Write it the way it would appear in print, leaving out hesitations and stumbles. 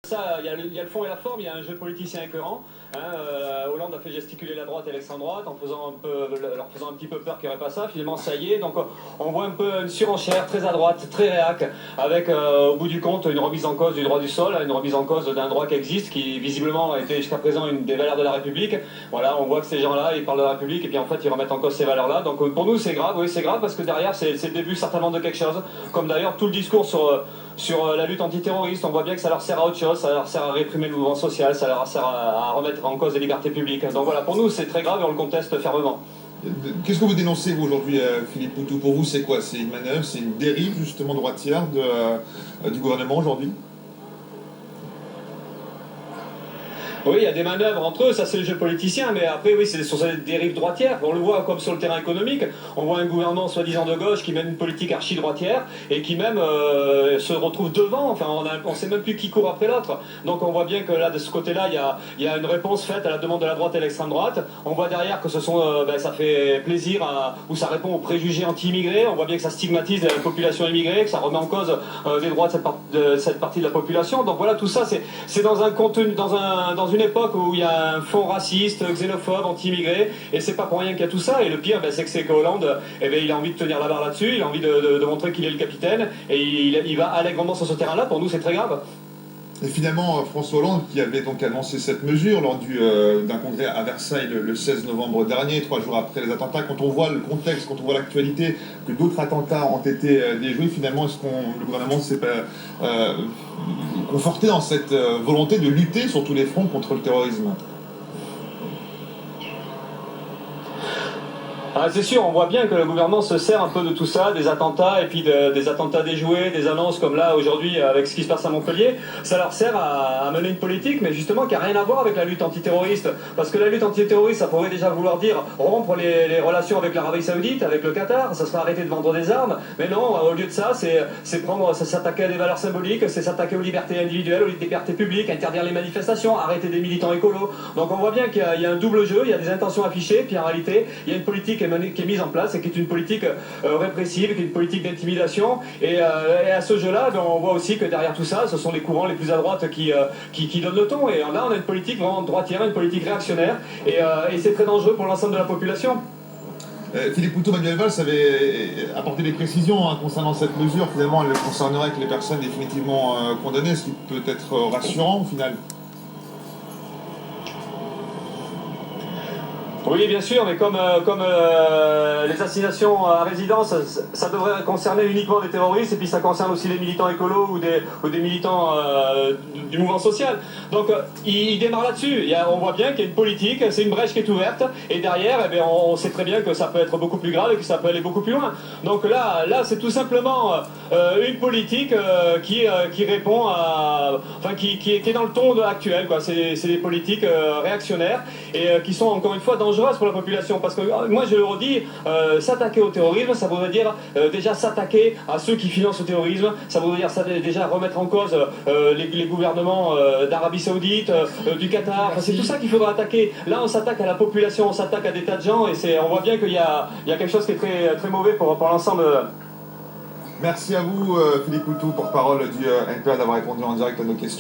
Ça, il y a le fond et la forme, il y a un jeu politicien écœurant. Hollande a fait gesticuler la droite et l'extrême droite en leur faisant un petit peu peur qu'il n'y aurait pas ça. Finalement, ça y est. Donc, on voit un peu une surenchère très à droite, très réac, avec au bout du compte une remise en cause du droit du sol, une remise en cause d'un droit qui existe, qui visiblement a été jusqu'à présent une des valeurs de la République. Voilà, on voit que ces gens-là, ils parlent de la République et puis en fait, ils remettent en cause ces valeurs-là. Donc, pour nous, c'est grave. Oui, c'est grave parce que derrière, c'est le début certainement de quelque chose. Comme d'ailleurs tout le discours sur la lutte antiterroriste, on voit bien que ça leur sert à autre chose, ça leur sert à réprimer le mouvement social, ça leur sert à remettre en cause les libertés publiques. Donc voilà, pour nous c'est très grave et on le conteste fermement. Qu'est-ce que vous dénoncez vous aujourd'hui, Philippe Poutou? Pour vous, c'est quoi? C'est une manœuvre, c'est une dérive justement droitière du gouvernement aujourd'hui? Oui, il y a des manœuvres entre eux, ça c'est le jeu politicien, mais après oui, c'est sur cette dérive droitière. On le voit comme sur le terrain économique, on voit un gouvernement soi-disant de gauche qui mène une politique archi-droitière et qui même se retrouve devant, enfin on ne sait même plus qui court après l'autre. Donc on voit bien que là, de ce côté-là, il y a une réponse faite à la demande de la droite et l'extrême droite. On voit derrière que ça fait plaisir, ou ça répond aux préjugés anti-immigrés, on voit bien que ça stigmatise la population immigrée, que ça remet en cause les droits de cette partie de la population. Donc voilà, tout ça c'est dans un contenu, dans une époque où il y a un fond raciste, xénophobe, anti-immigré, et c'est pas pour rien qu'il y a tout ça. Et le pire, c'est que Hollande, il a envie de tenir la barre là-dessus, il a envie de montrer qu'il est le capitaine, et il va allègrement sur ce terrain-là. Pour nous, c'est très grave. Et finalement, François Hollande, qui avait donc annoncé cette mesure lors d'un congrès à Versailles le 16 novembre dernier, 3 jours après les attentats, quand on voit le contexte, quand on voit l'actualité, que d'autres attentats ont été déjoués, finalement, est-ce que le gouvernement s'est conforté dans cette volonté de lutter sur tous les fronts contre le terrorisme? C'est sûr, on voit bien que le gouvernement se sert un peu de tout ça, des attentats, et puis des attentats déjoués, des annonces comme là aujourd'hui avec ce qui se passe à Montpellier. Ça leur sert à mener une politique, mais justement qui n'a rien à voir avec la lutte antiterroriste. Parce que la lutte antiterroriste, ça pourrait déjà vouloir dire rompre les relations avec l'Arabie Saoudite, avec le Qatar, ça serait arrêter de vendre des armes. Mais non, au lieu de ça, c'est s'attaquer à des valeurs symboliques, c'est s'attaquer aux libertés individuelles, aux libertés publiques, interdire les manifestations, arrêter des militants écolos. Donc on voit bien qu'il y a un double jeu, il y a des intentions affichées, puis en réalité, il y a une politique qui est mise en place et qui est une politique répressive, qui est une politique d'intimidation. Et à ce jeu-là, on voit aussi que derrière tout ça, ce sont les courants les plus à droite qui donnent le ton. Et là, on a une politique vraiment droitière, une politique réactionnaire. Et c'est très dangereux pour l'ensemble de la population. Philippe Poutou, Manuel Valls avait apporté des précisions concernant cette mesure. Finalement, elle ne concernerait que les personnes définitivement condamnées, ce qui peut être rassurant au final. Oui, bien sûr, mais comme les assignations à résidence, ça devrait concerner uniquement des terroristes, et puis ça concerne aussi les militants écolos ou des militants du mouvement social. Donc, il démarre là-dessus. On voit bien qu'il y a une politique, c'est une brèche qui est ouverte, et derrière, on sait très bien que ça peut être beaucoup plus grave et que ça peut aller beaucoup plus loin. Donc là c'est tout simplement une politique qui répond qui est dans le ton actuel, quoi. C'est des politiques réactionnaires et qui sont encore une fois dangereuses pour la population, parce que moi je le redis, s'attaquer au terrorisme, ça voudrait dire déjà s'attaquer à ceux qui financent le terrorisme, ça voudrait dire déjà remettre en cause les gouvernements d'Arabie Saoudite, du Qatar, c'est tout ça qu'il faudra attaquer. Là on s'attaque à la population, on s'attaque à des tas de gens, et on voit bien qu'il y a quelque chose qui est très, très mauvais pour l'ensemble. Merci à vous, Philippe Poutou, porte-parole du NPA, d'avoir répondu en direct à nos questions.